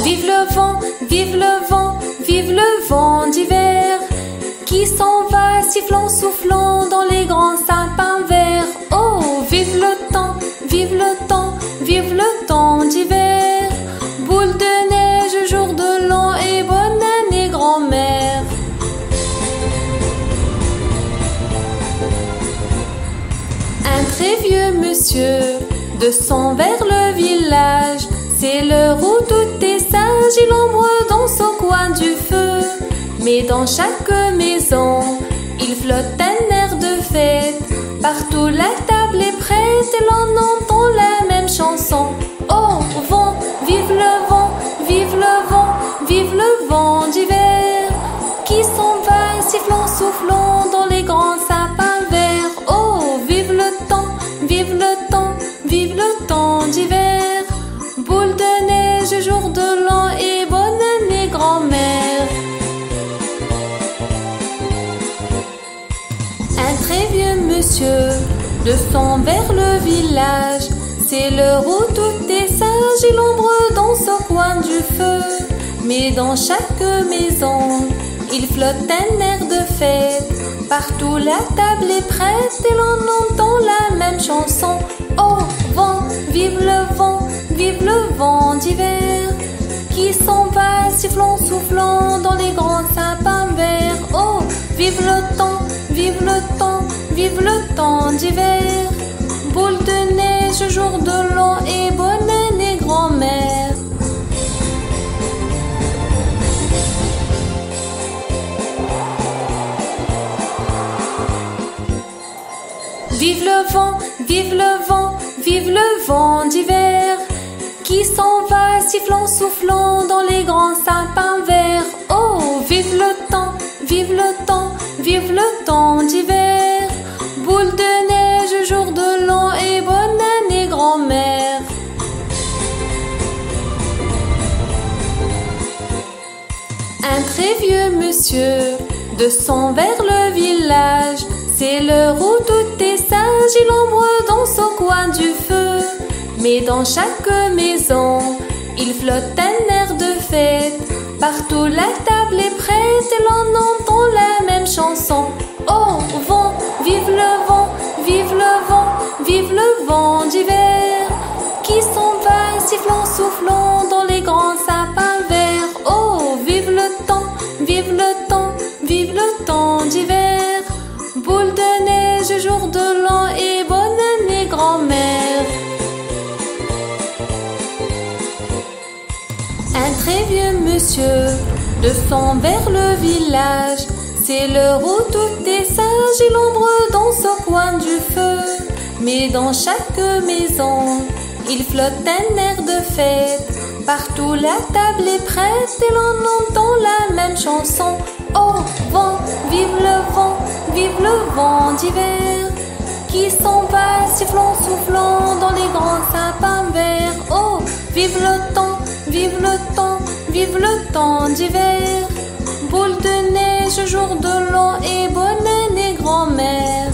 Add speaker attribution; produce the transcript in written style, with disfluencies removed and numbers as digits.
Speaker 1: Vive le vent, vive le vent, vive le vent d'hiver qui s'en va sifflant, soufflant dans les grands sapins verts. Oh, vive le temps, vive le temps, vive le temps d'hiver. Boule de neige, jour de l'an et bonne année grand-mère. Un très vieux monsieur descend vers le village. C'est l'heure où tout est sage, il ombre dans son coin du feu. Mais dans chaque maison, il flotte un air de fête. Partout la table est prête et l'on entend la même chanson. Oh vent, vive le vent, vive le vent, vive le vent d'hiver qui s'en va sifflant, soufflant dans les grands sapins verts. Oh, vive le temps, vive le temps, vive le temps d'hiver. Boule de neige, jour de l'an et bonne année grand-mère. Un très vieux monsieur descend vers le village. C'est l'heure où tout est sage, il ombre dans son coin du feu. Mais dans chaque maison, il flotte un air de fête. Partout la table est prête et l'on entend la même chanson. Oh vent, vive le vent, vive le vent d'hiver qui s'en va sifflant, soufflant dans les grands sapins verts. Oh, vive le temps, vive le temps, vive le temps d'hiver. Boule de neige, jour de l'an et bonne année grand-mère. Vive le vent, vive le vent, vive le vent d'hiver qui s'en va sifflant, soufflant dans les grands sapins verts. Oh, vive le temps, vive le temps, vive le temps d'hiver. Boule de neige, jour de l'an et bonne année grand-mère. Un très vieux monsieur descend vers le village. C'est l'heure où tout est sage, il ombre dans son coin du feu. Mais dans chaque maison, il flotte un air de fête. Partout la table est prête et l'on entend la même chanson. Oh vent, vive le vent, vive le vent, vive le vent d'hiver qui s'en va sifflant, soufflant dans les grands sapins verts. Oh, vive le temps, vive le temps, vive le temps d'hiver. Boule de neige, jour de l'an et bonne année grand-mère. Un très vieux monsieur descend vers le village. C'est l'heure où tout est sage, il ombre dans son coin du feu. Mais dans chaque maison, il flotte un air de fête. Partout la table est prête et l'on entend la même chanson. Oh vent, vive le vent, vive le vent d'hiver qui s'en va sifflant, soufflant dans les grands sapins verts. Oh, vive le temps, vive le temps, vive le temps d'hiver. Boule de neige, jour de l'an et bonne année grand-mère.